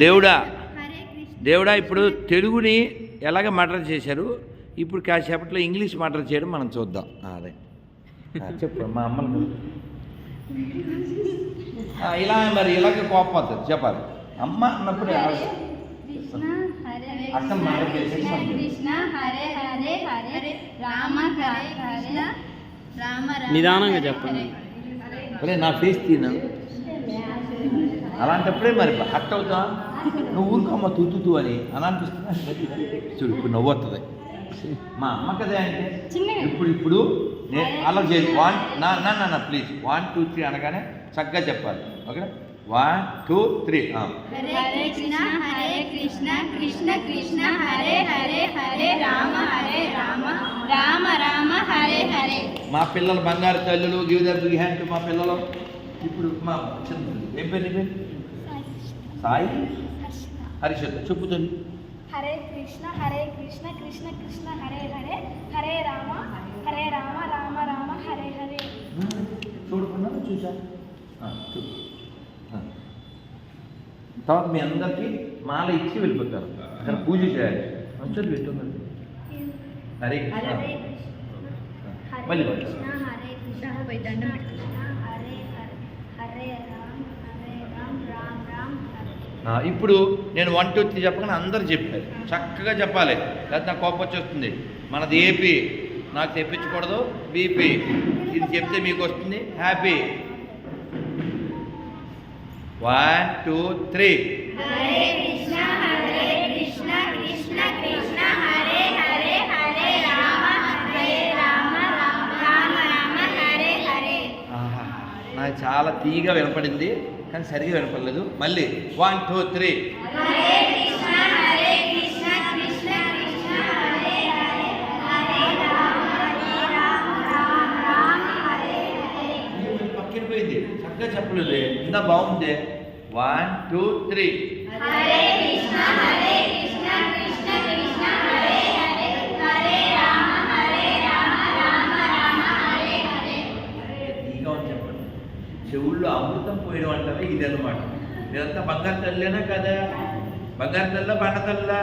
దేవుడా దేవుడా ఇప్పుడు తెలుగుని ఎలాగ మర్డర్ చేశారు, ఇప్పుడు కాసేపట్లో ఇంగ్లీష్ మర్డర్ చేయడం మనం చూద్దాం. అదే చెప్పు మా అమ్మలు ఇలా మరి ఇలాగే కోపం అవుతుంది చెప్పాలి. అమ్మ అన్నప్పుడు అక్కడ మర్డర్ చేసేది నిదానంగా చెప్పండి. అరే నా ఫేస్ తిన్నా అలాంటప్పుడే మరి హట్ అవుతా. నువ్వు ఊరుకోమ్మ తుత్తుతూ అని అలా అనిపిస్తున్నా. చూడు ఇప్పుడు నవ్వు వస్తుంది మా అమ్మ కదా అంటే ఇప్పుడు నేను అలా చేసి నా ప్లీజ్ 1 2 3 అనగానే చక్కగా చెప్పాలి. ఓకే 1 2 3. హరే కృష్ణ హరే కృష్ణ కృష్ణ కృష్ణ హరే హరే హరే రామ రామ రామ హరే హరే. మా పిల్లలు బంగారు తల్లులు గివిదర్ హ్యాండ్ మా పిల్లలు. ఇప్పుడు మా ఏం పేరు నీ పేరు? సాయి హరిషత్ చెప్పుతుంది. హరే కృష్ణ కృష్ణ కృష్ణ హరే హరే హరే రామ రామ రామ హరే హరే. చూడకుండా చూసా తర్వాత మీ అందరికీ మాల ఇచ్చి వెళ్ళిపోతారు. అక్కడ పూజ చేయాలి. మంచిది పెట్టున్నారు. హరే కృష్ణ మళ్ళీ ఇప్పుడు నేను 1 2 3 చెప్పగానే అందరు చెప్పారు. చక్కగా చెప్పాలి, లేకపోతే నాకు కోపం వచ్చేస్తుంది. మనది ఏపీ, నాకు తెప్పించకూడదు బీపీ. ఇది చెప్తే మీకు వస్తుంది హ్యాపీ. 1 2 3. హరే కృష్ణ కృష్ణ కృష్ణ హరే హరే హరే రామ రామ హరే హరే. నాకు చాలా తీగా వినపడింది కానీ సరిగా వినపడలేదు. మళ్ళీ 1 2 3. హరే కృష్ణ కృష్ణ కృష్ణ హరే హరే హరే రామ హరే హరే. పక్కన పోయింది చక్కగా చెప్పలేదు. ఇందా బాగుంది. 1 2 3. హరే కృష్ణ కృష్ణ కృష్ణ హరే హరే హరే రామ రామ హరే హరే. తీగా ఉంది చెప్పండి. చెవుల్లో అమృతం పోయడం అంటారా ఇది అన్నమాట. మీరంతా బంగారు తల్లేనా కదా? బంగారు తల్లా బండ తల్లా?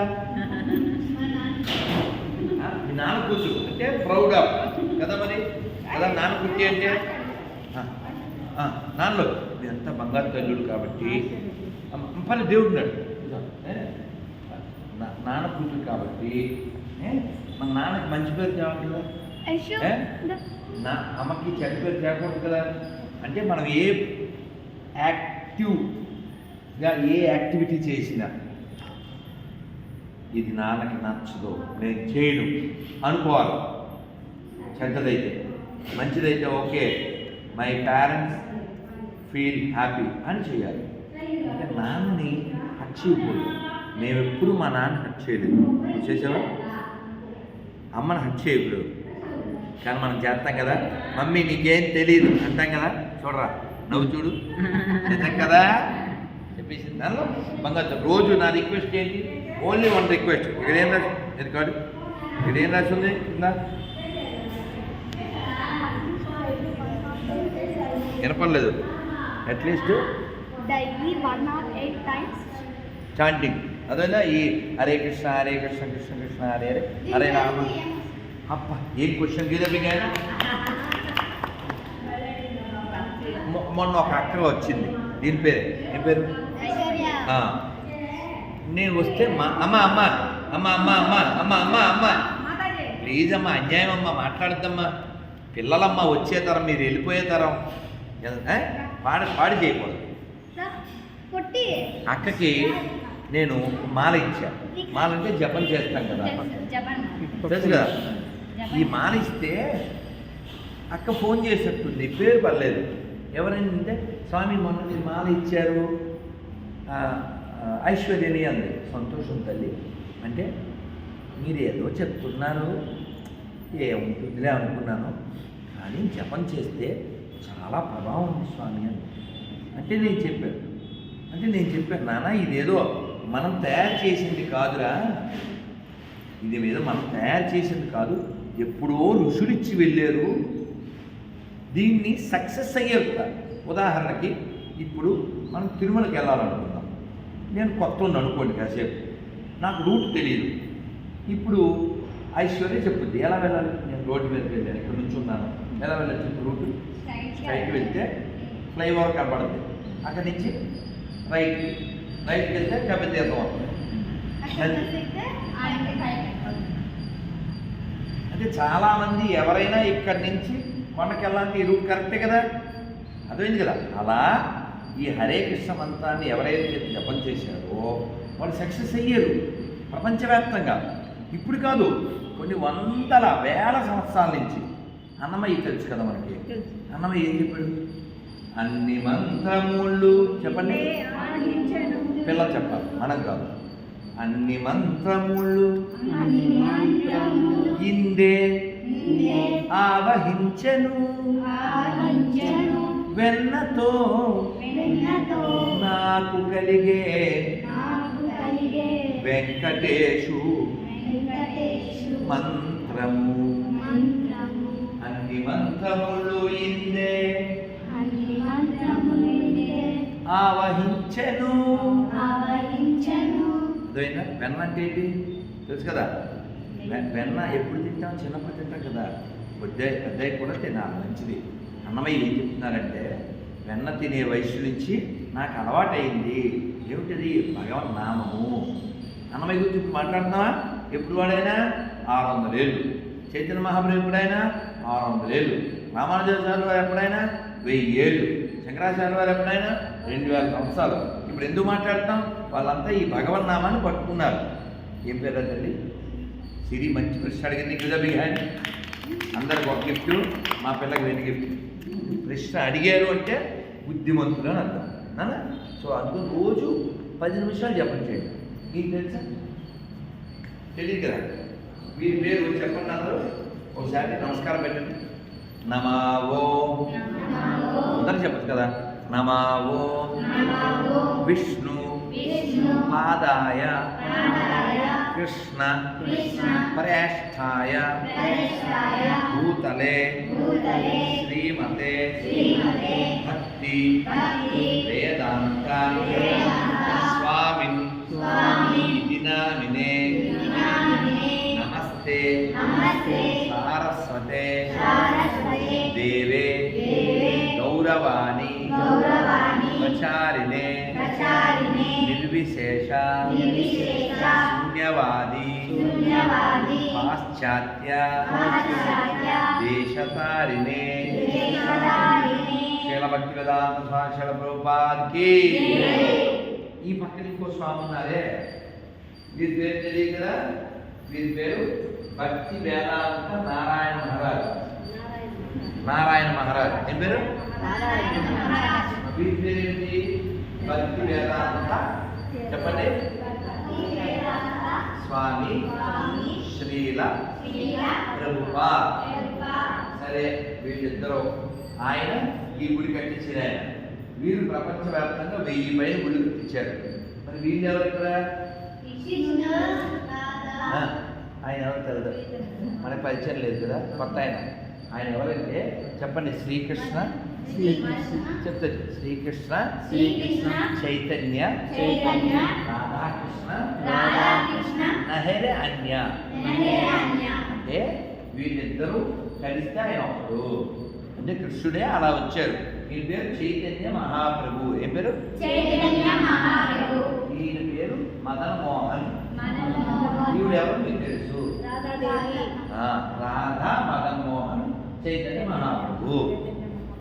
మీ నాన్న కూతురు అంటే ప్రౌడ్ ఆఫ్ కదా మరి కదా నాన్న కుట్టి అంటే నాన్నలో మీరంతా బంగారు తల్లుడు కాబట్టి పని దేవుడు ఉన్నాడు. నాన్న కూతురు కాబట్టి మన నాన్నకి మంచి పేరు తేవాలి కదా, నా అమ్మకి చెడ్డ పేరు తేకూడదు కదా. అంటే మనం ఏ యాక్టివ్గా ఏ యాక్టివిటీ చేసినా ఇది నాన్నకి నచ్చదు నేను చేయను అనుకోవాలి. చెడ్డదైతే మంచిదైతే okay my parents feel happy అని చేయాలి. అంటే నాన్నని హట్ చేయకూడదు. మేము ఎప్పుడు మా నాన్న హట్ చేయలేదు. చేసావా? అమ్మని హట్ చేయకూడదు. కానీ మనం చేస్తాం కదా, మమ్మీ నీకేం తెలియదు అంటాం కదా. చూడరా నవ్వు చూడు నిజం కదా చెప్పేసి దానిలో బంగారు. రోజు నా రిక్వెస్ట్ ఏంటి? Only 1 request. ఇక్కడేం రాసి ఇది కాదు, ఇక్కడేం రాసి ఉంది కింద వినపడలేదు. At least daily 1 or 8 times chanting అదేనా ఈ హరే కృష్ణ కృష్ణ కృష్ణ హరే హరే హరే రామ. అప్ప ఏం క్వశ్చన్ గీదపిగా. మొన్న ఒక అక్క వచ్చింది. దీని పేరే ఏం పేరు? నేను వస్తే మా అమ్మ అమ్మ అమ్మ అమ్మ అమ్మ అమ్మ అమ్మ అమ్మ ప్లీజ్ అమ్మ అన్యాయం అమ్మ మాట్లాడద్దమ్మా. పిల్లలమ్మ వచ్చే తరం, మీరు వెళ్ళిపోయే తరం. పాడి చేయకూడదు. అక్కకి నేను మాల ఇచ్చా. మాల అంటే జపం చేస్తాం కదా, తెలుసు కదా. ఈ మాల ఇస్తే అక్క ఫోన్ చేసేట్టుంది, పేరు పర్లేదు. ఎవరైందంటే స్వామి మొన్న మీరు మాల ఇచ్చారు ఐశ్వర్యని అంది. సంతోషం తల్లి. అంటే మీరు ఏదో చెప్తున్నారు ఏముంటుందిలే అనుకున్నాను, కానీ జపం చేస్తే చాలా ప్రభావం ఉంది స్వామి అని. అంటే నేను చెప్పాను నాన్న ఇదేదో మనం తయారు చేసింది కాదురా, ఇది మీద మనం తయారు చేసింది కాదు, ఎప్పుడో ఋషులు ఇచ్చి వెళ్ళారు. దీన్ని సక్సెస్ అయ్యారు. ఉదాహరణకి ఇప్పుడు మనం తిరుమలకి వెళ్ళాలనుకుందాం. నేను కొత్త ఉన్నాను అనుకోండి కాసేపు, నాకు రూట్ తెలియదు. ఇప్పుడు ఐశ్వర్య చెప్పుద్ది ఎలా వెళ్ళాలి. నేను రోడ్డు మీద వెళ్ళాను, ఇక్కడ నుంచి ఉన్నాను, ఎలా వెళ్ళాలి చెప్పు రూట్. స్ట్రైట్ వెళ్తే ఫ్లైఓవర్ కనపడుతుంది, అక్కడి నుంచి రైట్కి వెళ్తే కపితీర్థం అవుతుంది. అంటే చాలామంది ఎవరైనా ఇక్కడి నుంచి కొండకి వెళ్ళాలంటే ఈ రూట్ కరెక్టే కదా, అర్థమైంది కదా. అలా ఈ హరే కృష్ణ మంత్రాన్ని ఎవరైతే జపం చేశారో వాళ్ళు సక్సెస్ అయ్యారు ప్రపంచవ్యాప్తంగా. ఇప్పుడు కాదు, కొన్ని వందల వేల సంవత్సరాల నుంచి. అన్నమయ్య తెలుసు కదా మనకి. అన్నమయ్య ఏం చెప్పాడు? అన్ని మంత్రములు చెప్పండి, పిల్లలు చెప్పాలి, మనం కాదు. అన్ని మంత్రములు ఇందే ఆవహించెను వెన్నతో నాకు కలిగే వెంకటేశు మంత్రము. అన్ని మంత్రములు ఇందే ఆవహించెను. అదేనా వెన్న అంటే ఏంటి తెలుసు కదా. వెన్న ఎప్పుడు తింటాం? చిన్నప్పుడు తింటాం కదా. పెద్దయ్య కూడా తినాలి, మంచిది. అన్నమయ్య ఏం చెప్తున్నారంటే, వెన్న తినే వయసు నుంచి నాకు అలవాటైంది. ఏమిటిది? భగవన్ నామము. అన్నమయ్య గురించి ఇప్పుడు మాట్లాడుతున్నావా? ఎప్పుడు వాడైనా 600 ఏళ్ళు. చైతన్య మహాప్రభు ఎప్పుడైనా 600 ఏళ్ళు. రామానుజాచార్యులు వారు ఎప్పుడైనా 1000 ఏళ్ళు. శంకరాచార్య వారు ఎప్పుడైనా 2000 సంవత్సరాలు. ఇప్పుడు ఎందుకు మాట్లాడతాం? వాళ్ళంతా ఈ భగవన్నామాన్ని పట్టుకున్నారు. ఏం పేరు తల్లి? సిరి మంచి ప్రశ్న అడిగింది కదా బిహాని. అందరికి ఒక గిఫ్ట్, మా పిల్లకి 2 గిఫ్ట్. ప్రశ్న అడిగారు అంటే బుద్ధిమంతులు అని అర్థం నాన్న. సో అందుకు రోజు 10 నిమిషాలు జపం చేయండి. మీకు తెలుసా? తెలియదు కదా. వీరి పేరు చెప్పండి అందరూ ఒకసారి. నమస్కారం పెట్టండి. నమావో అందరూ చెప్పచ్చు కదా. నమావో విష్ణు పాదాయ కృష్ణ పరేష్ఠాయ భూతలే శ్రీమతే భక్తి వేదాంత స్వామిన్ నామినే నమస్తే సారస్వతే దేవే గౌరవాణి ప్రచారిణే నిర్విశేష శూన్యవాది పాశ్చాత్య దేశతారిణే శీలభక్తి వేదాంత స్వామి ప్రభుపాద్కి. ఈ పక్కన ఇంకో స్వామి ఉన్నారే, వీరి పేరు తెలియదు కదా. వీరి పేరు భక్తి వేదాంత నారాయణ మహారాజ్. నారాయణ మహారాజ్ ఏం పేరు? వీరి పేరు ఏంటి? భక్తి వేదాంత చెప్పండి. స్వామి శ్రీల ప్రభుపాద్. సరే, వీళ్ళిద్దరూ ఆయన ఈ గుడి కట్టించిన ఆయన. వీరు ప్రపంచవ్యాప్తంగా 1000 పైన గుళ్ళు కట్టించారు. మరి వీళ్ళు ఎవరు ఇక్కడ? ఆయన ఎవరు తెలియదు, మనకు పరిచయం లేదు కదా, కొత్త ఆయన. ఆయన ఎవరంటే చెప్పండి. శ్రీకృష్ణ చెప్తారు. శ్రీకృష్ణ చైతన్య రాధాకృష్ణ నహరే అన్య. అంటే వీళ్ళిద్దరూ కలిస్తే ఆయన ఒకడు. అంటే కృష్ణుడే అలా వచ్చారు. ఈయన పేరు చైతన్య మహాప్రభు. ఏం పేరు? ఈయన పేరు మదన్ మోహన్. ఈవిడ ఎవరు మీకు తెలుసు? రాధా మదన్ మోహన్ చైతన్య మహాప్రభు.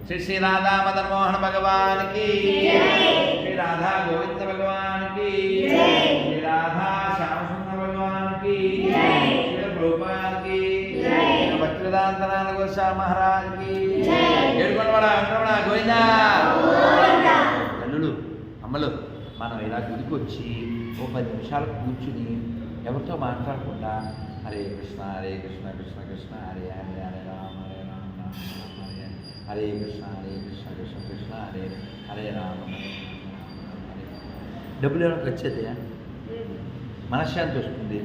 శ్రీ రాధా మదన్ మోహన్ భగవాన్ కి, శ్రీ రాధా గోవింద భగవాన్ కి, శ్రీ రాధా శ్యామసుందర భగవాన్ కి, శ్రీ ప్రభుపాద్ కి, భక్తివేదాంత గోస్వామి మహారాజ్ కి. ఏడుకొండవాడ వెంకటరమణ గోవిందా. తల్లులు అమ్మలు, మనం ఇలా గుడికి వచ్చి ఓ 10 నిమిషాలు కూర్చుని ఎవరితో మాట్లాడకుండా హరే కృష్ణ హరే కృష్ణ కృష్ణ కృష్ణ హరే హరే హరే రామ హరే రామ రామ రామ హరే హరే కృష్ణ కృష్ణ కృష్ణ హరే హరే రామ హరే హరే. డబ్బులు ఏమైనా వచ్చేది? మనశ్శాంతి వస్తుంది,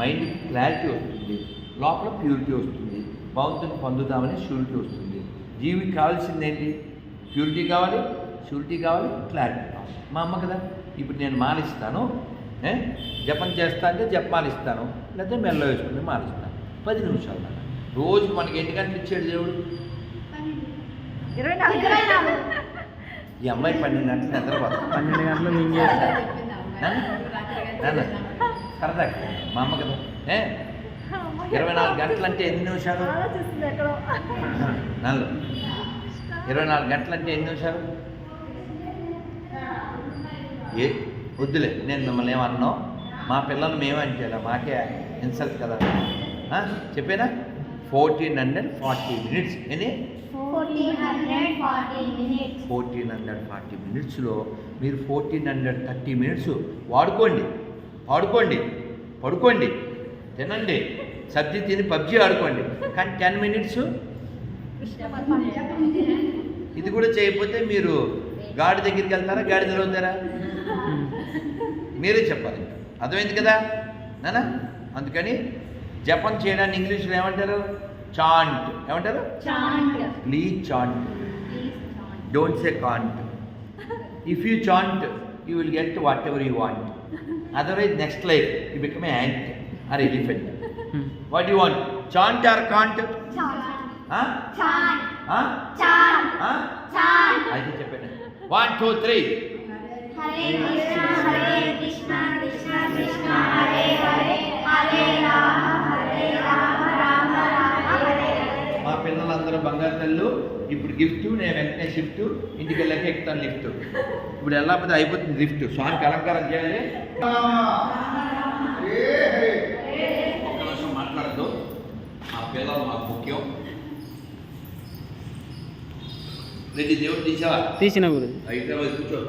మైండ్ క్లారిటీ వస్తుంది, లోపల ప్యూరిటీ వస్తుంది, భగవంతుని పొందుతామని షూరిటీ వస్తుంది. జీవికి కావాల్సిందేంటి? ప్యూరిటీ కావాలి, షూరిటీ కావాలి, క్లారిటీ కావాలి. మా అమ్మ కదా ఇప్పుడు నేను మాలిస్తాను, జపం చేస్తా అంటే జపమాలిస్తాను, లేకపోతే మెల్ల వేసుకుని మాలిస్తాను. 10 నిమిషాలు నాన్న. రోజుకి మనకి ఎన్ని గంటలు ఇచ్చాడు దేవుడు? 24. ఈ అమ్మాయి 12 గంటలు నిద్రపోతాను. 12 గంటలు మింగేస్తారు. సరదా మా అమ్మ కదా. 24 గంటలు అంటే ఎన్ని నిమిషాలు? 24 గంటలు అంటే ఎన్ని నిమిషాలు? వద్దులే, నేను మిమ్మల్ని ఏమన్నాను, మా పిల్లలు మేమంటే మాకే ఇన్సల్ట్ కదా. చెప్పేనా? 1440 మినిట్స్. ఎన్ని? 1440 మినిట్స్లో మీరు 1430 మినిట్స్ వాడుకోండి, పడుకోండి, తినండి, సబ్జీ తిని పబ్జీ ఆడుకోండి. కానీ 10 మినిట్స్ ఇది కూడా చేయకపోతే మీరు గాడి దగ్గరికి వెళ్తారా, గాడిదలో ఉందారా? మీరే చెప్పాలి. అర్థమైంది కదా నాన్న? అందుకని జపం చేయడాన్ని ఇంగ్లీష్లో ఏమంటారు? చాంట్. ఏమంటారు? Please chant, don't say can't. If you chant you will get whatever you want. Otherwise next life you become a ant or elephant. What you want? Chant or can't? అయితే చెప్పండి. 1 2 3. హరే కృష్ణ కృష్ణ కృష్ణ హరే హరే, హరే రామ రామ రామ హరే హరే. మా పిల్లలందరూ బంగారు తల్లు. ఇప్పుడు gift, నేను వెంటనే shift, ఇంటికి వెళ్ళాక ఎక్కుతాను లిఫ్ట్. ఇప్పుడు వెళ్ళకపోతే అయిపోతుంది లిఫ్ట్. స్వామికి అలంకారం చేయాలి. ఒక్క నిమిషం మాట్లాడద్దు, మా పిల్లలు మాకు ముఖ్యం. రెడ్డి దేవుడు తీసావా? తీసిన గురు. హైదరాబాద్ కూర్చో.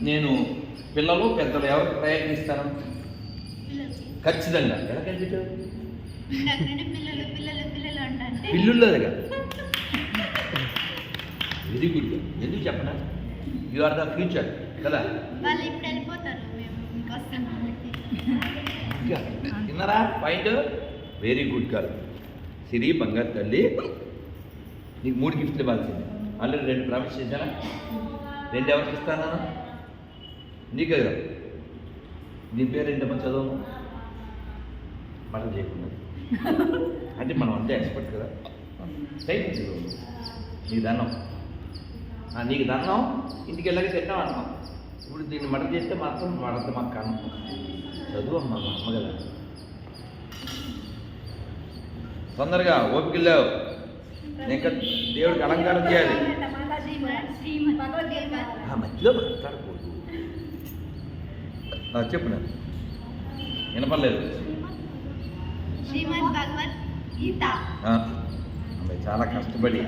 నేను పిల్లలు పెద్దలు ఎవరికి ప్రయత్నిస్తాను? ఖచ్చితంగా. ఎలా కనిపించావు? పిల్లుల్లో కదా. Very good. ఎందుకు చెప్పనా? యు ఆర్ ద ఫ్యూచర్ కదా. విన్నారా point? Very good girl. Siri బంగారు తల్లి, నీకు 3 గిఫ్ట్లు ఇవ్వాల్సింది. ఆల్రెడీ 2 ప్రామిస్ చేశానా? 2 ఎవరికి ఇస్తాను? నీకే కదా. నీ పేరు ఏంటమ్మా? చదువు మనం చేయకుండా అంటే మనం అంతే ఎక్స్పర్ట్ కదా. టైం చదువు. నీకు దండం, నీకు దండం. ఇంటికి వెళ్ళాక తింటాం అన్నాం. ఇప్పుడు దీన్ని మడత చేస్తే మాత్రం మడత మాకు కాను. చదువు అమ్మ, మా అమ్మ కదా. తొందరగా ఓపిక లేవు. ఇంకా దేవుడికి అలంకారం చేయాలి. మధ్యలో మాట్లాడకూడదు. చెప్పు, నేను వినపడలేదు. శ్రీమద్ భగవద్ గీత. చాలా కష్టపడి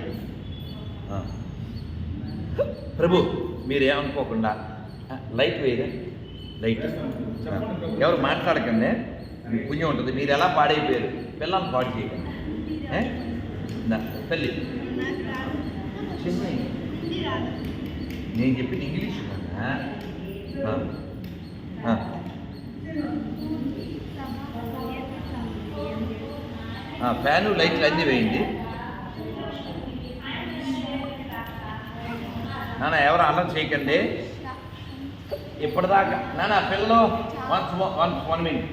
ప్రభు మీరేమనుకోకుండా లైట్ వేయరా? లైట్ ఎవరు మాట్లాడకండి, మీకు పుణ్యం ఉంటుంది. మీరు ఎలా పాడైపోయారు, పిల్లల్ని పాడు చేయకండి. తల్లి నేను చెప్పింది ఇంగ్లీష్. ఫ్యాను లైట్లు అన్నీ వేయండి. నాన్న ఎవరు అన్నం చేయకండి ఇప్పటిదాకా. నాన్న పిల్లలు 1 మినిట్.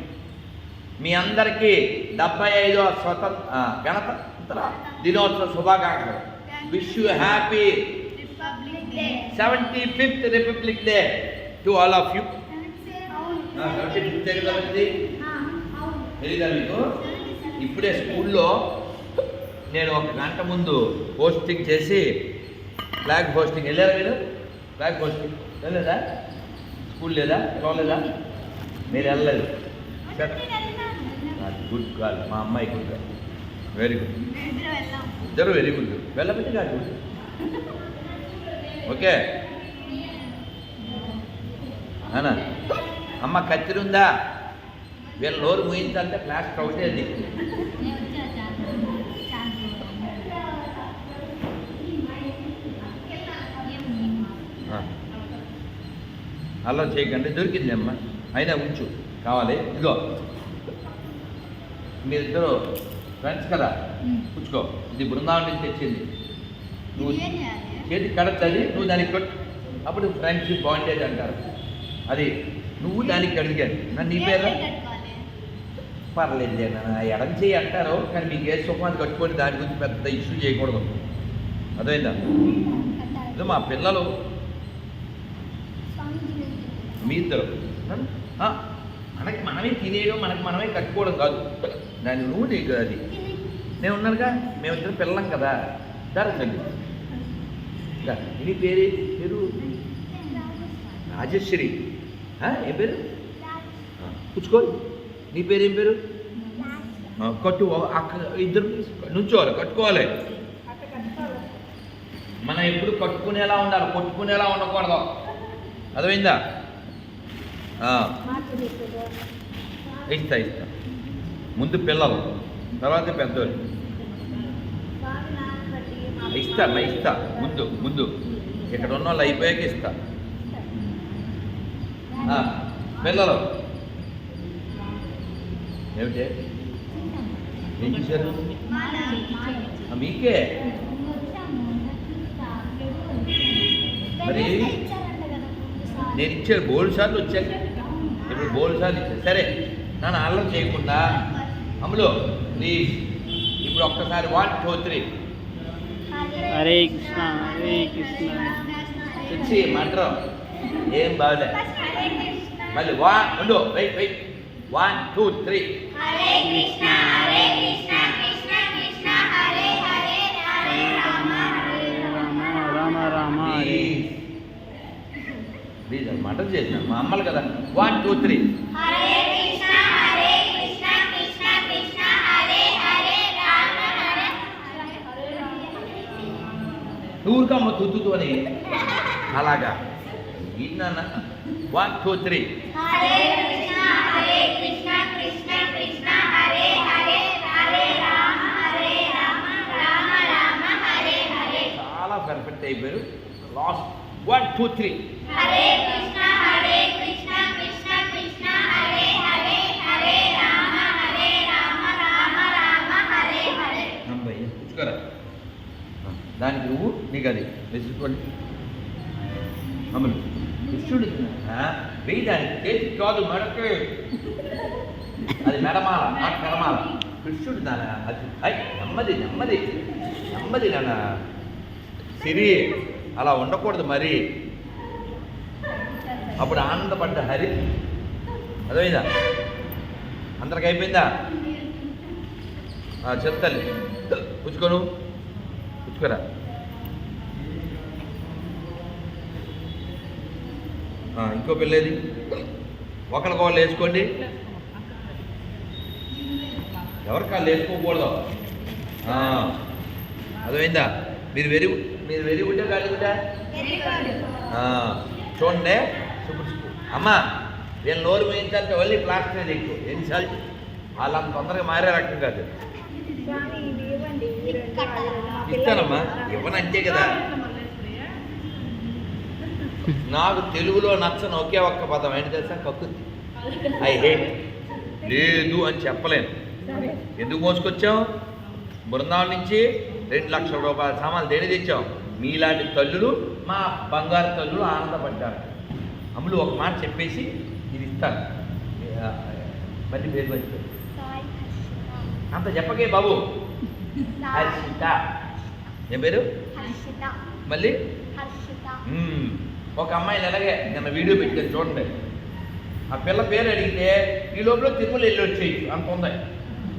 మీ అందరికీ 75వ గణతంత్ర దినోత్సవ శుభాకాంక్షలు. Wish you happy 75th republic day to all of you. 75th తెలీదా మీకు? ఇప్పుడే స్కూల్లో నేను 1 గంట ముందు పోస్టింగ్ చేసి ఫ్లాగ్ పోస్టింగ్ వెళ్ళారా? మీరు ఫ్లాగ్ పోస్టింగ్ వెళ్ళలేదా? స్కూల్ లేదా? వెళ్ళలేదా? మీరు వెళ్ళలేదు. Good call. మా అమ్మాయి గుడ్ కాల్. Very good. ఇద్దరు వెరీ గుడ్. వెళ్ళబట్టి కాదు. ఓకే అన్నా. అమ్మ కత్తిరుందా? వీళ్ళ నోరు ముయించాలంటే క్లాస్ ఒకటే అది. అలా చేయకండి. దొరికింది అమ్మ, అయినా ఉంచు. కావాలి ఇదిగో. మీరిద్దరు ఫ్రెండ్స్ కదా, పుచ్చుకో. ఇది బృందావనం నుంచి తెచ్చింది. నువ్వు చేతి కడతది, నువ్వు దానికి కొట్టు. అప్పుడు ఫ్రెండ్షిప్ బాండేజ్ అంటారు. అది నువ్వు దానికి అడిగాను. నన్ను నీ పేరు పర్లేదు నా ఎడం చేయి అంటారు, కానీ మీకు ఏ సుఖాన్ని కట్టుకొని దాని గురించి పెద్ద ఇష్యూ చేయకూడదు. అర్థమైందా? ఇది మా పిల్లలు మీ ఇద్దరు మనకి మనమే తినేయడం, మనకి మనమే కట్టుకోవడం కాదు. దాన్ని నువ్వు నీకు అది నేను ఉన్నానుగా, మేమిద్దరం పిల్లం కదా. జరగండి నీ పేరు రాజశ్రీ. ఏం పేరు? పుచ్చుకో. నీ పేరు ఏం పేరు? కట్టు. అక్క ఇద్దరు నుంచోవాలి, కట్టుకోవాలి. మనం ఎప్పుడు కట్టుకునేలా ఉండాలి, కొట్టుకునేలా ఉండకూడదు. అర్థమైందా? ఇస్తా ముందు పిల్లలు, తర్వాత పెద్దోళ్ళు. ఇస్తా ముందు ఇక్కడ ఉన్న వాళ్ళు అయిపోయాక ఇస్తా. పిల్లలు ఏమిటే ఏం చూశారు? మీకే మరి నేను ఇచ్చాను బోల్డ్ సార్లు వచ్చాను, ఇప్పుడు బోల్డ్ సార్లు ఇచ్చాను. సరే నన్ను అల్లరి చేయకుండా అమ్ములు ప్లీజ్ ఇప్పుడు ఒక్కసారి 1 2 3 హరే కృష్ణ హరే కృష్ణ తెచ్చి మంటరు ఏం బాగులే. మళ్ళీ ఉండు వెయిట్ 1 2 3 హరే కృష్ణ హరే కృష్ణ కృష్ణ కృష్ణ హరే హరే హరే రామ రామ రామ ప్లీజ్ మంటలు చేసినాను మా అమ్మలు కదా. 1 2 3 హరే కృష్ణ హరే కృష్ణ కృష్ణ కృష్ణ హరే హరే రామ హరే ఊరికమ్మ తుద్దుతూ అని అలాగా. నాన్న 1 2 3 హరే కృష్ణ హరే కృష్ణ కృష్ణ కృష్ణ హరే హరే హరే రామ రామ రామ హరే హరే. చాలా పర్ఫెక్ట్ అయిపోయారు. లాస్ట్ 1 2 3 హరే కృష్ణ కృష్ణ కృష్ణ హరే హరే హరే రామ రామ హరే హరే. అమ్మాయి పుచ్చుకోరా, దానికి నువ్వు నీకు అది వెసుకోండి. అమ్మలు కృష్ణుడు వెయ్యి దానికి చేతి కాదు మెడకే, అది మెడమాల నాకు మెడమాల. కృష్ణుడు నాన్న అది నెమ్మది నెమ్మది నెమ్మది నాన్న సిరి అలా ఉండకూడదు మరి. అప్పుడు ఆనందపడ్డ హరి. అర్థమైందా? అందరికి అయిపోయిందా? చెప్తాను పుచ్చుకోను పుచ్చుకోరా. ఇంకో పిల్లేది ఒకరికొకళ్ళు వేసుకోండి. ఎవరి కాళ్ళు వేసుకోకూడదు. అర్థమైందా? మీరు వెరీ ఉంటే కాలేదా? చూడండి అమ్మ వీళ్ళ నోరు వేయించాలంటే మళ్ళీ ప్లాస్టర్ ఎక్కువ ఎన్నిసార్లు వాళ్ళు అంత తొందరగా మారే రకం కాదు. ఇస్తానమ్మా, ఇవ్వనంటే కదా. నాకు తెలుగులో నచ్చని ఒకే ఒక్క పదం ఏంటి తెలుసా? కక్కుతి. I hate. లేదు అని చెప్పలేను. ఎందుకు మోసుకొచ్చాం? బృందావనం నుంచి 2 లక్షల రూపాయల సామాన్లు దేని తెచ్చాం? మీలాంటి తల్లులు, మా బంగారు తల్లులు ఆనందపడ్డారు. అమ్ములు ఒక మాట చెప్పేసి ఇది ఇస్తాను. మళ్ళీ పేరు మంచి అంత చెప్పకే బాబు. హర్షిత. ఏం పేరు? మళ్ళీ ఒక అమ్మాయిని ఎలాగే నిన్న వీడియో పెట్టాను చూడండి. ఆ పిల్ల పేరు అడిగితే ఈ లోపల తిరుమల వెళ్ళి వచ్చేయచ్చు అంత ఉంది.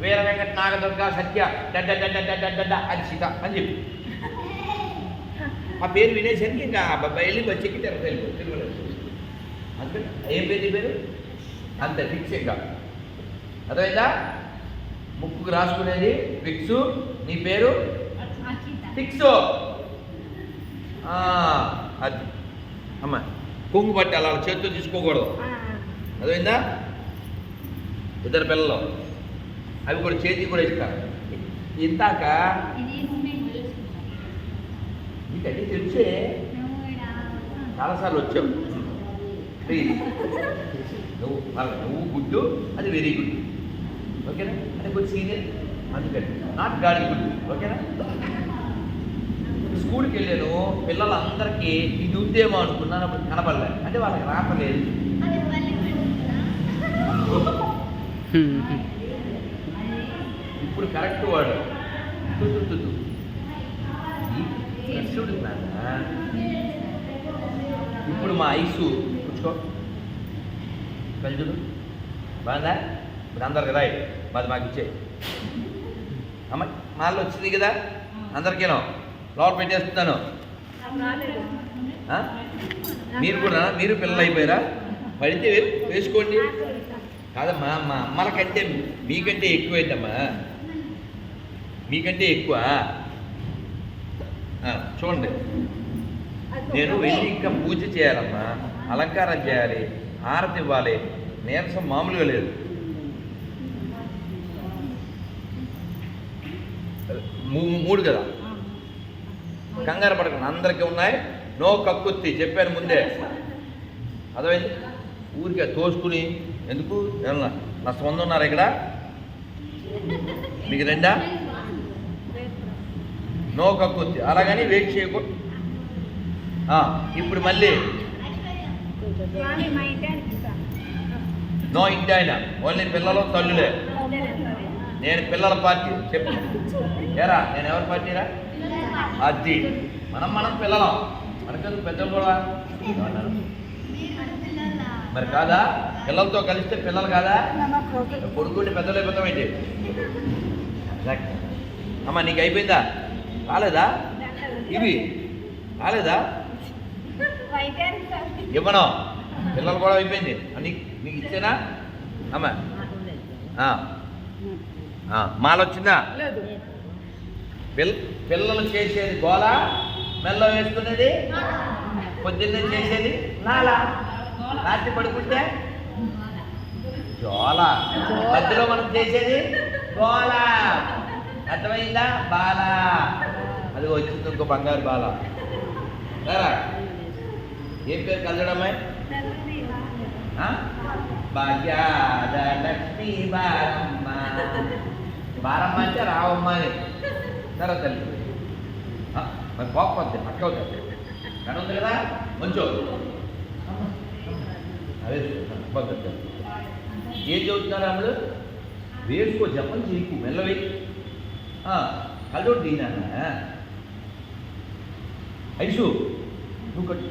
వీర వెంకట నాగదుర్గ సత్య హర్షిత అని చెప్పి ఆ పేరు వినేసరికి ఇంకా వెళ్ళి వచ్చేకి తిరుమల. అంతే. ఏం పేరు? పేరు అంతే ఫిక్స్. ఇంకా అర్థమైందా? ముక్కుకు రాసుకునేది ఫిక్స్. నీ పేరు ఫిక్స్. అది అమ్మ కొంగు పట్టి అలా చేతితో తీసుకోకూడదు. అర్థమైందా? ఇద్దరు పిల్లలు అవి కూడా చేతికి కూడా ఇస్తారు. ఇంతాక నీకన్నీ తెలిసే చాలాసార్లు వచ్చావు. ప్లీజ్ నువ్వు గుడ్డు, అది వెరీ గుడ్. ఓకేనా? అది కొంచెం సీనియర్ అందుకని నాట్ గాడి గుడ్. ఓకేనా? స్కూల్కి వెళ్ళాను, పిల్లలందరికీ ఇది ఉందేమో అనుకున్నాను, అప్పుడు కనపడలే, అంటే వాళ్ళకి రాపలేదు. ఇప్పుడు కరెక్ట్ వాడు కృష్ణుడు నాన్న. ఇప్పుడు మా ఐసు కూర్చో కలిచుడు బాగుందా? ఇప్పుడు అందరికి రాయి, మాది మాకు ఇచ్చే అమ్మ. మాల్లో వచ్చింది కదా అందరికీనో, లోపల పెట్టేస్తున్నాను. మీరు కూడా, మీరు పిల్లలు అయిపోయారా? పడితే వేసుకోండి. కాదమ్మా, మా అమ్మల కంటే మీకంటే ఎక్కువైందమ్మా, మీకంటే ఎక్కువ. చూడండి, నేను వెళ్ళి ఇంకా పూజ చేయాలమ్మా, అలంకారం చేయాలి, హారతి ఇవ్వాలి, నీరసం మామూలుగా లేదు. మూడు కదా, కంగారు పడకండి, అందరికీ ఉన్నాయి. నో కక్కుత్తి చెప్పాను ముందే, అర్థమైంది? ఊరికే తోసుకుని ఎందుకు? ఏమన్నా నా సొంత ఉన్నారు ఇక్కడ మీకు రెండా? నో కక్కుత్తి, అలాగని వెయిట్ చేయకూడదు. ఇప్పుడు మళ్ళీ నో ఇంటి ఆయన, ఓన్లీ పిల్లలు తల్లులే. నేను పిల్లల పార్టీ చెప్పు. ఏరా నేను ఎవరి పార్టీరా? అది మనం పిల్లలం, మనకెందుకు పెద్దలు కూడా మరి కాదా? పిల్లలతో కలిస్తే పిల్లలు కాదా? కొడుకుంటే పెద్దలు అయిపోతామేంటి? అమ్మ నీకు అయిపోయిందా? రాలేదా? ఇవి రాలేదా? ఇవ్వను, పిల్లలు కూడా అయిపోయింది. నీకు ఇచ్చేనా అమ్మ? మాల వచ్చిందా? పిల్లలు చేసేది గోల, మెల్ల వేసుకునేది పొద్దున్నే చేసేది నాల, రాత్రి పడుకుంటే జోల, మధ్యలో మనం చేసేది గోల. అర్థమైందా? బాల, అది వచ్చింది ఇంకో బంగారు బాల. ఏం పేరు కలడమ్మాయి? భాగ్యాద లక్ష్మీ బారమ్మ. బారమ్మ అంటే రావమ్మ అని సరే తల్లి. మరి పోకపోతే పక్క అవుతుంది కానీ ఉంది కదా, మంచో అదే పద్ధతి. ఏం చదువుతున్నారు అమ్ముడు? వేసుకో, జపం చేయకు, మెల్లవే. కళ్ళోడు దీనా ఐసు, నువ్వు కొట్టు,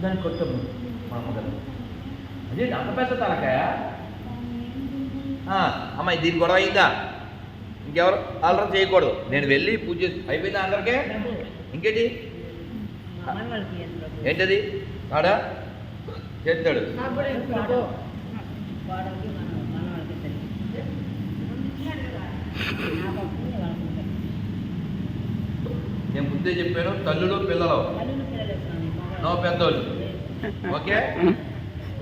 దాన్ని కొట్టము మా అమ్మగారు. అదే అంత పెద్ద తలకాయ. అమ్మాయి దీని గొడవ అయిందా? ఇంకెవరు అల్లరి చేయకూడదు. నేను వెళ్ళి పూజ చేసి అయిపోయిందా అందరికీ? ఇంకేంటి ఏంటది? ఆడా చేస్తాడు. నేను ముందే చెప్పాను, తల్లులు పిల్లలు, నో పెద్దోళ్ళు. ఓకే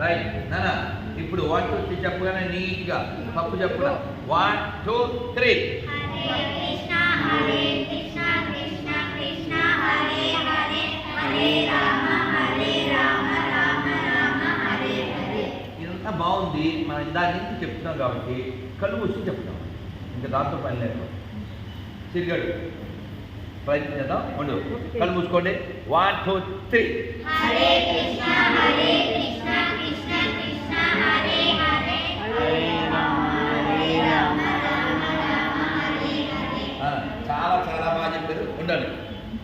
రైట్ నానా. ఇప్పుడు 1 2 3 చెప్పగానే నీట్గా తప్పు చెప్పరా? 1 2 3. ఇదంతా బాగుంది, మనం ఇందాక నుంచి చెప్తున్నాం కాబట్టి కళ్ళు వచ్చి చెప్తాం, ఇంకా దాంతో పని లేదు. తిరిగాడు ప్రయత్నం చేద్దాం. ఉండు, కళ్ళు మూసుకోండి. 1 2 3. చాలా చాలా బాగా చెప్పారు. ఉండాలి.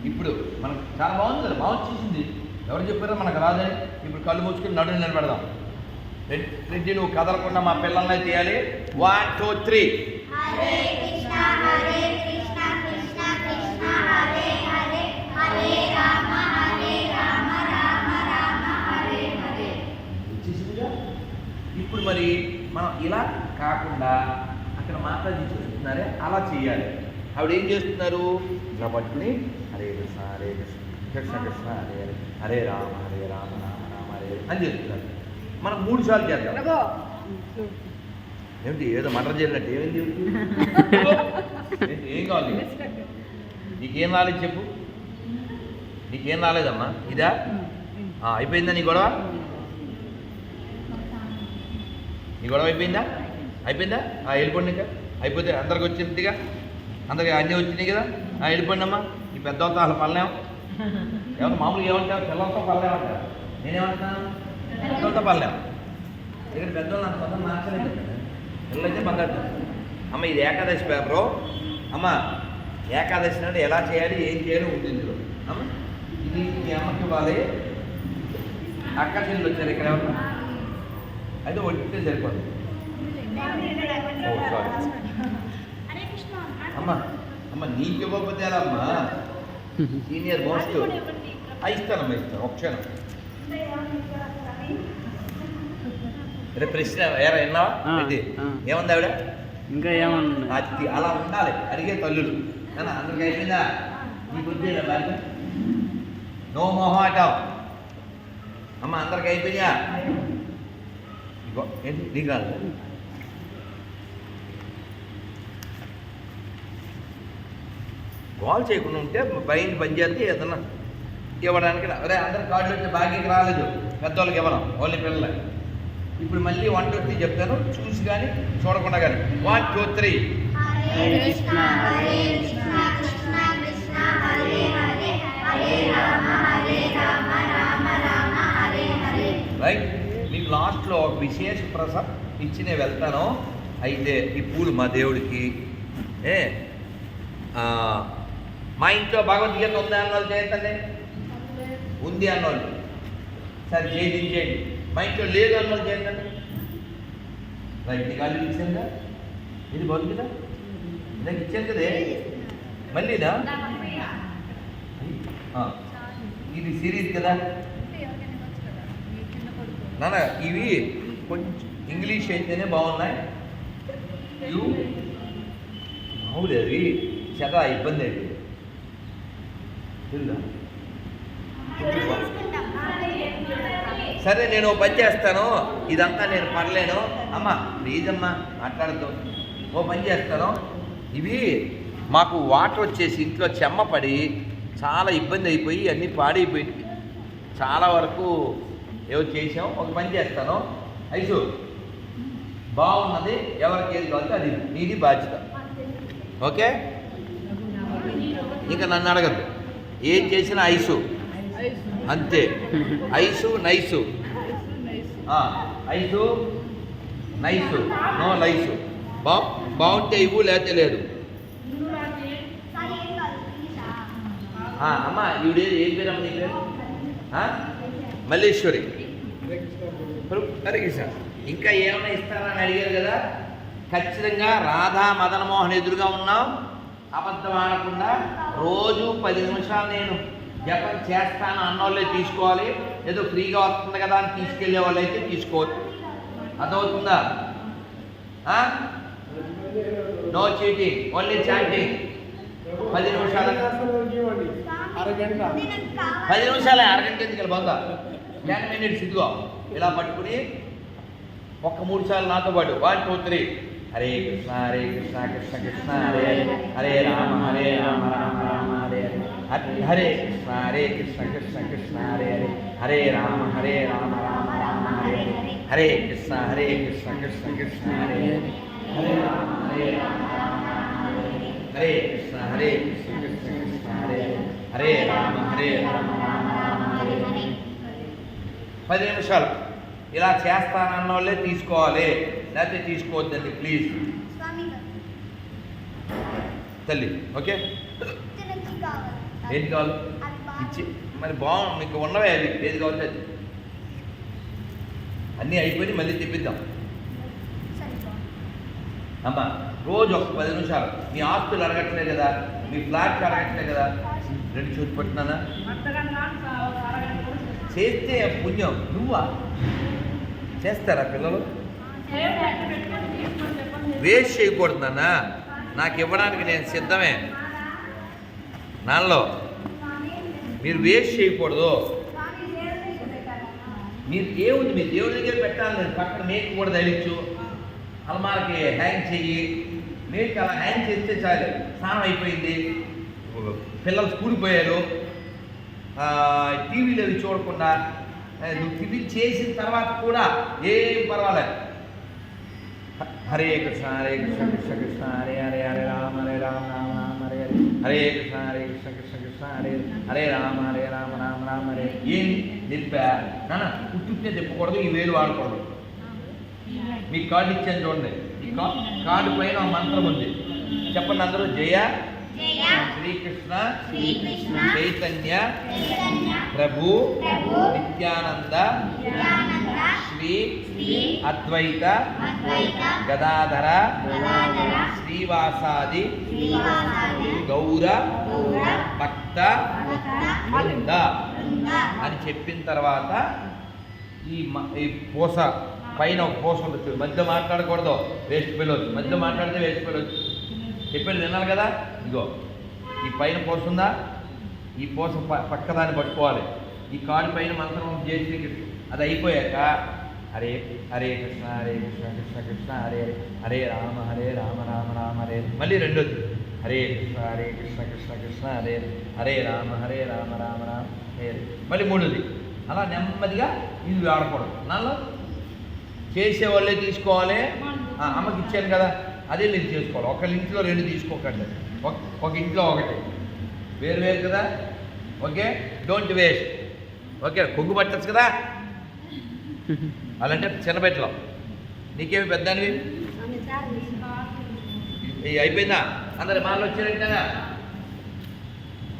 ఇప్పుడు మనకు చాలా బాగుంది కదా, బాగా వచ్చేసింది. ఎవరు చెప్పారో మనకు రాదని. ఇప్పుడు కళ్ళు మూసుకుని నడుని నిలబెడదాం. రెడ్డి నువ్వు కదలకుండా మా పిల్లల్ని తీయాలి. 1 2 3. ఇప్పుడు మరి మనం ఇలా కాకుండా అక్కడ మాతాజీ చేస్తున్నారే అలా చేయాలి. ఆవిడ ఏం చేస్తున్నారు? ఇలా పట్టుకుని హరే కృష్ణ హరే కృష్ణ కృష్ణ కృష్ణ హరే హరే హరే రామ రామ రామ హరే అని చేస్తున్నారు. మనం 3 సార్లు చేద్దాం. ఏమిటి ఏదో మటర్ చేయాలంటే ఏమైంది? ఏం కావాలి నీకేం రాలేదు చెప్పు. నీకేం రాలేదమ్మా? ఇదా అయిపోయిందా నీ గొడవ? నీ గొడవ అయిపోయిందా? అయిపోయిందా? వెళ్ళిపోండి. ఇంకా అయిపోతే అందరికి వచ్చిందిగా, అందరికి అన్నీ వచ్చినాయి కదా. వెళ్ళిపోండి అమ్మా. ఈ పెద్ద అసలు పల్లెం ఏమన్నా మామూలుగా ఏమంటావు? పిల్లలతో పర్లేమంటారు. నేనేమంటున్నాను? పిల్లలతో పర్లేము. ఇక్కడ పెద్దవాళ్ళు అంత పదం మార్చలేదు కదా. పిల్లలైతే మాట్లాడతారు. అమ్మ ఇది ఏకాదశి పేపరు. అమ్మ ఏకాదశి నాడు ఎలా చేయాలి, ఏం చేయాలి ఉంటుంది ఇందులో. అమ్మ ఇది మీ అమ్మకి ఇవ్వాలి. అక్క చెల్లి వచ్చారు ఇక్కడ ఏమన్నా అయితే వడ్డితే సరిపోతుంది. ఓ సారీ అమ్మ. అమ్మ నీకు ఇవ్వకపోతే ఎలా అమ్మా? సీనియర్ మోస్ట్ ఇస్తానమ్మా, ఇస్తాను. ఒక క్షణం. రేపు ప్రశ్న ఏరా విన్నావా? ఏముంది ఆవిడ? ఇంకా ఏమన్నా అది అలా ఉండాలి అడిగే తల్లులు. కానీ అందరికి అయిపోయిందా? నీకు వచ్చేదా బాగా? నో మొహాటం. అమ్మ అందరికి అయిపోయా? ఏంటి నీకు కాదు? గోల్ చేయకుండా ఉంటే పైన పని చేస్తే ఏదన్నా ఇవ్వడానికి అదే అందరు కార్డులు వచ్చి భాగ్యకి రాలేదు. పెద్దవాళ్ళకి ఇవ్వడం, ఓన్లీ పిల్లలకి. ఇప్పుడు మళ్ళీ 1 2 3 చెప్తాను, చూసి కానీ చూడకుండా కానీ. 1 2 3. హరే కృష్ణ హరే కృష్ణ కృష్ణ కృష్ణ హరే హరే హరే రామ రామ రామ హరే హరే. రైట్. మీకు లాస్ట్లో ఒక విశేష ప్రసాదం ఇచ్చి నేను వెళ్తాను. అయితే ఈ పూలు మా దేవుడికి మా ఇంట్లో భగవద్గీత ఉంది అన్నోళ్ళు చేయండి. ఉంది అన్నోళ్ళు సరే చేయించేయండి. మా ఇంట్లో లేదు అన్నోళ్ళు చేయండి. రైట్. నీకు అల్లు ఇచ్చానుగా, ఇది భగవద్గీత నాకు ఇచ్చాను కదే. మళ్ళీనా ఇది సిరీస్ కదా నాన్న. ఇవి కొంచెం ఇంగ్లీష్ అయితేనే బాగున్నాయి. ఇవి మామూలు అవి చాలా ఇబ్బంది అయిపోయింది. సరే నేను ఓ పని చేస్తాను. ఇదంతా నేను పర్లేను. అమ్మ ప్లీజ్ అమ్మా మాట్లాడద్దు. ఓ పని చేస్తాను. ఇవి మాకు వాటర్ వచ్చేసి ఇంట్లో చెమ్మ పడి చాలా ఇబ్బంది అయిపోయి అన్నీ పాడైపోయి చాలా వరకు ఏవో చేసాం. ఒక పని చేస్తాను. ఐసు బాగున్నది, ఎవరికి ఏది కావాలంటే అది నీది బాధ్యత. ఓకే? ఇంకా నన్ను అడగద్దు. ఏం చేసినా ఐసు అంతే. Ice nice, ice nice, no lice. బాగుంటే ఇవ్వు, లేకపోతే లేదు. అమ్మ ఈవిడే ఏం పేరమ్మ నీ పేరు? మల్లేశ్వరి. హరే కృష్ణ. ఇంకా ఏమైనా ఇస్తారని అడిగారు కదా. ఖచ్చితంగా రాధా మదనమోహన్ ఎదురుగా ఉన్నాం. అబద్ధం ఆడకుండా రోజు 10 నిమిషాలు నేను జపం చేస్తాను అన్నోళ్ళే తీసుకోవాలి. ఏదో ఫ్రీగా వస్తుంది కదా అని తీసుకెళ్లే వాళ్ళు అయితే తీసుకోవచ్చు. అర్థమవుతుందా? No cheating, only chatting. 10 నిమిషాలు 10 నిమిషాలే, అరగంట ఎందుకు బాగా 10 minutes. ఇదిగో ఇలా పట్టుకుని ఒక్క 3 సార్లు నాతో పాటు 1 2 3. హరే కృష్ణ కృష్ణ కృష్ణ హరే హరే హరే రామ రామ రామ హరే హరే హరే కృష్ణ కృష్ణ కృష్ణ హరే హరే హరే రామ రామ రామ హరే హరే కృష్ణ కృష్ణ కృష్ణ హరే హరే రామ హరే కృష్ణ కృష్ణ కృష్ణ హరే హరే రామ రామ హరే హరే. 10 నిమిషాలు ఇలా చేస్తానన్న వాళ్ళే తీసుకోవాలి, లేకపోతే తీసుకోవద్దండి ప్లీజ్. తల్లి ఓకే? ఏది కావాలి ఇచ్చి మరి బాగుంది. మీకు ఉన్నవే అవి, ఏది కావాలి అది. అన్నీ అయిపోయి మళ్ళీ తెప్పిద్దాం. అమ్మ రోజు ఒక 10 నిమిషాలు. మీ ఆస్తులు అడగట్లేదు కదా, మీ ఫ్లాట్స్ అడగట్లేదు కదా. 2 చూసి పట్టినానా చేస్తే పుణ్యం. నువ్వా చేస్తారా పిల్లలు? వేస్ట్ చేయకూడదన్నా. నాకు ఇవ్వడానికి నేను సిద్ధమే. నాలో మీరు వేస్ట్ చేయకూడదు. మీరు ఏముంది మీ దేవుడి దగ్గర పెట్టాలి. నేను పక్కన మేకు కూడా తగిలించు, అలమారకి హ్యాంగ్ చెయ్యి. మేకు అలా హ్యాంగ్ చేస్తే చాలు. స్నానం అయిపోయింది, పిల్లలు స్కూల్కి పోయారు, టీవీలు అవి చూడకుండా నువ్వు టిఫిన్ చేసిన తర్వాత కూడా ఏం పర్వాలేదు. హరే కృష్ణ కృష్ణ కృష్ణ హరే హరే హరే రామ రామ రామ హరే హరే హరే కృష్ణ కృష్ణ కృష్ణ హరే రామ రామ రామ హరే. ఏం నిలిపా నాన్న పుట్టుకే తిప్పకూడదు, ఈ వేలు వాడకూడదు. మీకు కార్డు ఇచ్చాను చూడండి, ఈ కార్డు పైన ఒక మంత్రం ఉంది, చెప్పండి అందరూ. జయ శ్రీకృష్ణ చైతన్య ప్రభు నిత్యానంద శ్రీ అద్వైత గదాధర శ్రీవాసాది గౌర భక్త బృంద అని చెప్పిన తర్వాత ఈ పూస పైన ఒక పూస ఉండొచ్చు. మధ్య మాట్లాడకూడదు, వేస్ట్ పిల్లవచ్చు. మధ్య మాట్లాడితే వేస్ట్ పిల్లవచ్చు. చెప్పేది వినాలి కదా. ఇగో ఈ పైన పూస ఉందా, ఈ పూస పక్కదాన్ని పట్టుకోవాలి. ఈ కాడి పైన మంత్రం జయ శ్రీకృష్ణ. అది అయిపోయాక హరే హరే కృష్ణ కృష్ణ కృష్ణ హరే హరే రామ రామ రామ హరే. మళ్ళీ రెండోది హరే కృష్ణ కృష్ణ హరే హరే రామ రామ రామ హరే. మళ్ళీ మూడోది. అలా నెమ్మదిగా ఇది వాడకూడదు. నల్ల చేసేవాళ్ళే తీసుకోవాలి. అమ్మకి ఇచ్చాను కదా, అదే మీరు చేసుకోవాలి. ఒకళ్ళ ఇంట్లో రెండు తీసుకోకండి, ఒక ఇంట్లో ఒకటి, వేరు కదా. Okay, don't waste. ఓకే, కొంగు పట్టచ్చు కదా. అలాంటే చిన్నపెట్టలో నీకేమి పెద్దనివి అయిపోయిందా? అందరు మాలో వచ్చారంటే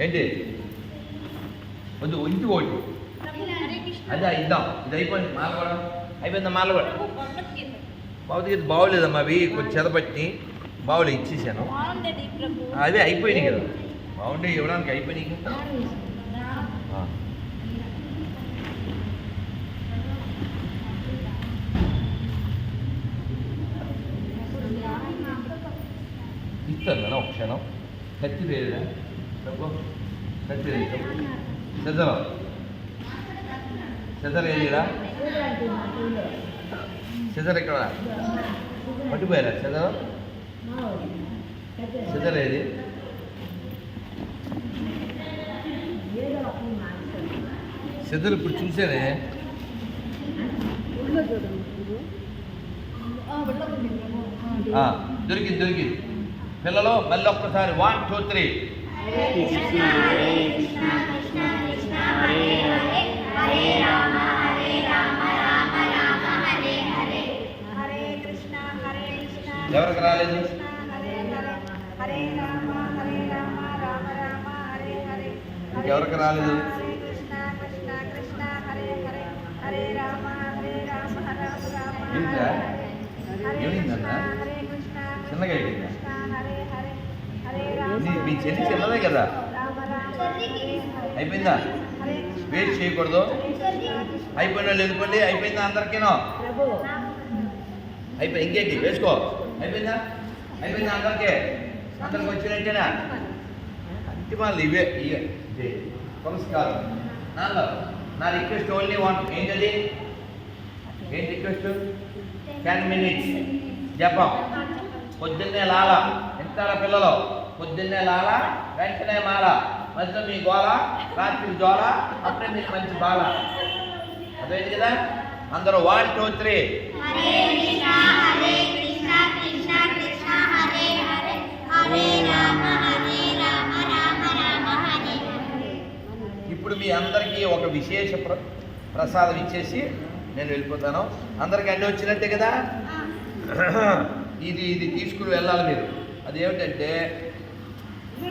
ఏంటి వద్దు, ఇంటి ఒకటి అదే ఇద్దాం. ఇది అయిపోయింది, మాల కూడా అయిపోయిందా? మాల కూడా భౌతిక బాగోలేదమ్మా, అవి కొంచెం చెదపట్టి బాగులే ఇచ్చేసాను. అదే అయిపోయినాయి కదా, బాగుండే ఇవ్వడానికి అయిపోయినాయి కదా. ఇస్తాను నేను ఒక క్షణం. కత్తి లేదురా, కత్తి లేదు. సెజర్ ఏదిరా? సెజర్ ఎక్కడ పట్టిపోయారా? సెజర్ ఏది? సెజర్ ఇప్పుడు చూసానే. దొరికింది. పిల్లలు మళ్ళీ ఒక్కసారి 1 2 3 హరే కృష్ణ కృష్ణ హరే రామ రామ హరే హరే. ఎవరికి రాలేదు? ఎవరికి రాలేదు? ఏంటా ఏమైందన్నా? చిన్నగా అయిపోయిందా? మీ చెల్లి చిన్నదే కదా, అయిపోయిందా? వెయిట్ చేయకూడదు. అయిపోయినా లేదుకోండి. అయిపోయిందా అందరికీనో? అయిపోయి ఇంకేంటి వేసుకో. అయిపోయిందా అందరికీ వచ్చినట్టేనా? అంతిమాలు ఇవే నమస్కారం. నా రిక్వెస్ట్ ఓన్లీ ఏంటది? ఏంటి రిక్వెస్ట్? 10 minutes జపం. పొద్దున్నే లాల. ఎంత పిల్లలు? పొద్దున్నే లాల, వెంటనే మాల, మధ్యలో మీ గోల, రాత్రి జోల, అప్పుడే మీకు మంచి బాల. అదేంటి కదా. అందరూ 1 2 3 ఇప్పుడు మీ అందరికీ ఒక విశేష ప్రసాదం ఇచ్చేసి నేను వెళ్ళిపోతాను. అందరికీ అన్నీ వచ్చినట్టే కదా. ఇది తీసుకుని వెళ్ళాలి మీరు. అదేమిటంటే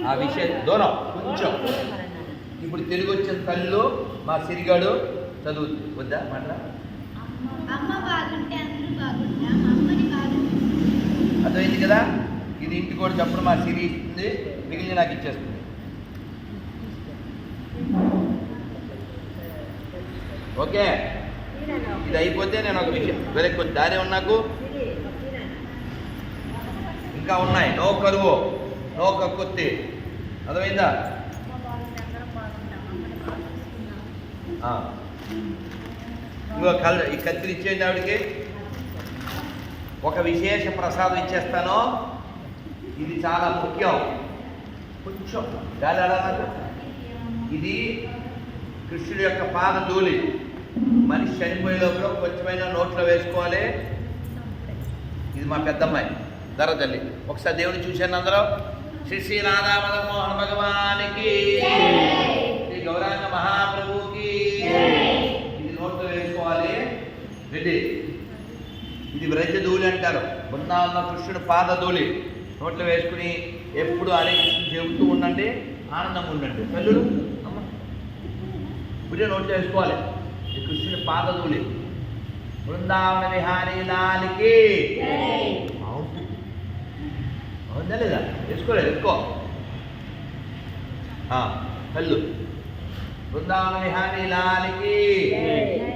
ఆ విషయం దూరం కొంచెం. ఇప్పుడు తిరిగి వచ్చిన తల్లు మా సిరిగాడు చదువు వద్దా మాట. అర్థమైంది కదా. ఇది ఇంటికి కూడా చెప్పడం మా సిరి ఇస్తుంది, మిగిలిన నాకు ఇచ్చేస్తుంది. ఓకే, ఇది అయిపోతే నేను ఒక విషయం వేరే కొంచెం దారి నాకు ఇంకా ఉన్నాయి. నో కరువు, నో కక్కుత్తి. అర్థమైందా? ఈ కత్తిరి ఇచ్చేయండి ఆవిడికి. ఒక విశేష ప్రసాదం ఇచ్చేస్తాను. ఇది చాలా ముఖ్యం. కొంచెం గాలి ఆడాలి. ఇది కృష్ణుడి యొక్క పాద ధూళి. మనిషి చనిపోయే లోపల కొంచెమైనా నోట్లో వేసుకోవాలి. ఇది మా పెద్దమ్మాయి ధర తల్లి. ఒకసారి దేవుని చూశాను అందరూ. శ్రీ శ్రీ రాధా మదన్ మోహన్ భగవానికి, శ్రీ గౌరాంగ మహాప్రభుకి. ఇది నోట్లో వేసుకోవాలి. రెడ్డి, ఇది వ్రజధూళి అంటారు. బృందావన కృష్ణుడు పాదధూళి. నోట్లో వేసుకుని ఎప్పుడు హరే కృష్ణ చెబుతూ ఉండండి, ఆనందంగా ఉండండి. తల్లులు అమ్మ ఇప్పుడే నోట్లో వేసుకోవాలి. ఈ కృష్ణుడి పాదధూళి. బృందావన విహారీ లాలికి. అవుందా లేదా? వేసుకోలేదు, ఎక్కువ కళ్ళు. బృందావన విహారీ లాలికి,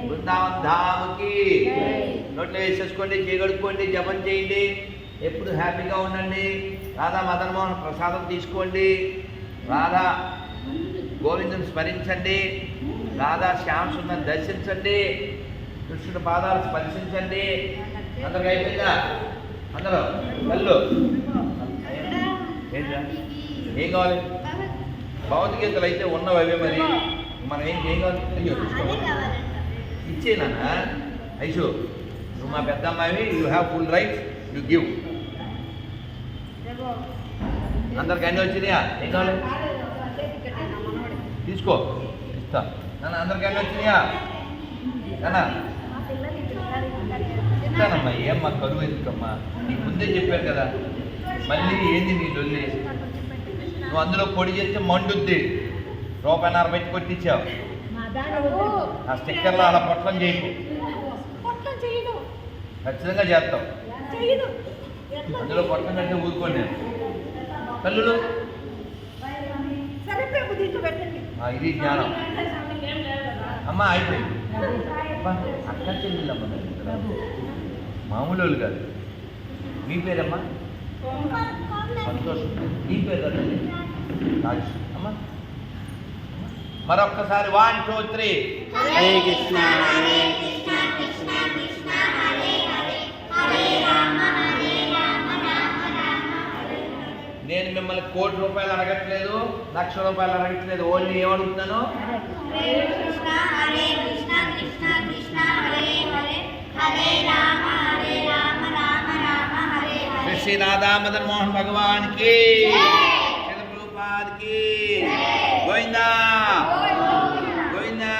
బృందావన్ ధామ్కి. నోట్లో వేసేసుకోండి, చేయగడుక్కోండి, జపం చేయండి, ఎప్పుడు హ్యాపీగా ఉండండి. రాధా మదన్ మోహన్ ప్రసాదం తీసుకోండి, రాధా గోవిందుని స్మరించండి, రాధా శ్యామ సుందర్ దర్శించండి, కృష్ణుడి పాదాలు స్పర్శించండి. అందరికి అయిపోయిందా? అందరూ కళ్ళు. ఏంటా ఏం కావాలి? భగవద్గీతలు అయితే ఉన్నవి అవే. మరి మనం ఏం కావాలి? అయ్యో ఇచ్చేనా ఐషు, నువ్వు మా పెద్ద అమ్మాయి, you have full rights, you give. అందరికి అన్నీ వచ్చినాయా? ఏం కావాలి? తీసుకో, ఇస్తా. నాన్న అందరికి అన్నీ వచ్చినాయా? నాన్న ఇస్తానమ్మా. ఏమ్మా కరువు ఎందుకమ్మా? నీకు ముందే చెప్పారు కదా. మళ్ళీ ఏంది నీ లొల్లి? నువ్వు అందులో పొడి చేస్తే మండుద్ది. ₹1.50 పెట్టి కొట్టించావు. ఆ స్టిక్కర్లో అలా పొట్లం చేయకు. ఖచ్చితంగా చేస్తావు. అందులో పొట్లం కంటే ఊరుకోండి. కళ్ళు ఇది జ్ఞానం. అమ్మ అయిపోయింది. అక్క చెల్లిల్లమ్మ, మామూలు వాళ్ళు కాదు. మీ పేరమ్మా? సంతోషం. నీ పేరు కదండి? రాజు. అమ్మా మరొక్కసారి 1 2 3. హరే కృష్ణ హరే కృష్ణ కృష్ణ కృష్ణ హరే హరే, హరే రామ హరే రామ రామ రామ హరే హరే. నేను మిమ్మల్ని ₹1,00,00,000 అడగట్లేదు, ₹1,00,000 అడగట్లేదు. ఓన్లీ ఏమడుగుతున్నాను? హరే కృష్ణ హరే కృష్ణ కృష్ణ కృష్ణ హరే హరే, హరే రామ రామ రామ హరే హరే. శ్రీ రాధా మదన్ మోహన్ భగవాన్కి, శ్రీల ప్రభుపాద్కి. గోవిందా గోవిందా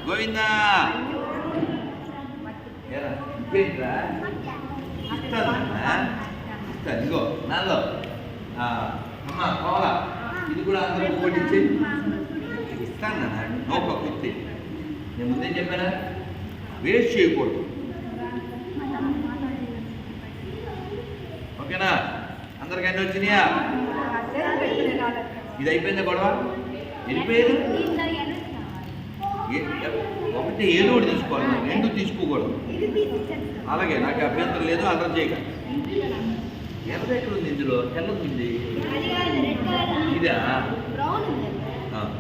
గోవిందా. ఇంకేంట్రా? ఇస్తాను, ఇదిగో నాలో. అమ్మ కావాలా? ఇది కూడా అందరూ ఒకటి ఇచ్చి ఇస్తాను నాన్న. నోక కుత్తి నేను ముందే చెప్పానా, వేస్ట్ చేయకూడదు. ఓకేనా? అందరికి అన్నీ వచ్చినాయా? ఇది అయిపోయిందా గొడవ? వెళ్ళిపోయారు. ఒకటి ఏదో ఒకటి తీసుకోవాలి, 2 తీసుకోకూడదు. అలాగే, నాకు అభ్యంతరం లేదు. అర్థం చేయక ఎర్ర ఎక్కడ ఉంది? ఇందులో తెల్లది ఉంది. ఇదా?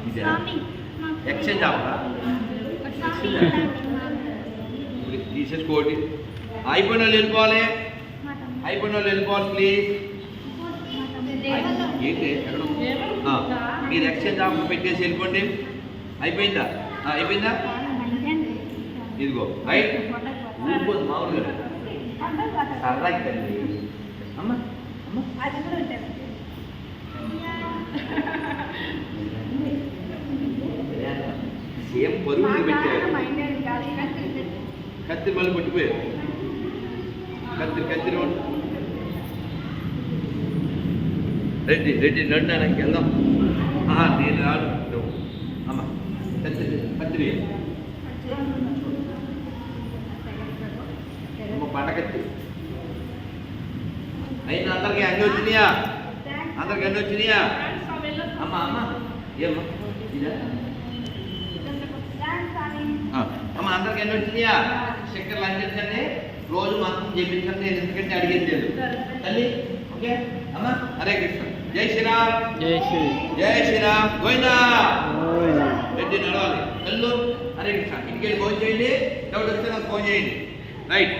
ఇదా? ఎక్స్చేంజ్ అవ్వరా? తీసేసుకోండి. అయిపోయిన వాళ్ళు వెళ్ళిపోవాలి. అయిపోయిన వాళ్ళు వెళ్ళిపోవాలి ప్లీజ్. ఏంటి ఎక్కడ? మీరు ఎక్స్చేంజ్ ఆఫర్ పెట్టేసి వెళ్ళిపోండి. అయిపోయిందా? అయిపోయిందా? ఇదిగో రైట్. ఊరిపోదు మామూలుగా. సరదాకి తల్లి. అమ్మ అమ్మ సేమ్ పరుగు పెట్టారు. కత్తి మళ్ళీ పట్టిపోయారు. కత్తిరి రెడ్డి రెడ్డి నడు నాకు వెళ్దాం. నేను రాడు. అమ్మ కత్తిరి పండగత్తి అయినా. అందరికి అన్నీ వచ్చినాయా? అందరికి అన్నీ వచ్చినాయా? అమ్మ అమ్మ ఏమ్మా ఇదా? అమ్మ అందరికి ఎన్ని వచ్చినాయా? చక్కెరలు అందించండి, రోజు మంత్రం చేయించండి. నేను ఎందుకంటే అడిగేది లేదు తల్లి. ఓకే అమ్మ. హరే కృష్ణ. జై శ్రీరామ్. జై శ్రీ జై శ్రీరామ్. గోవిందా. రెడ్డి నడవాలి. తల్లు. హరే కృష్ణ. ఇంటికి వెళ్ళి ఫోన్ చేయండి. డౌట్ వస్తే నాకు ఫోన్ చేయండి. రైట్.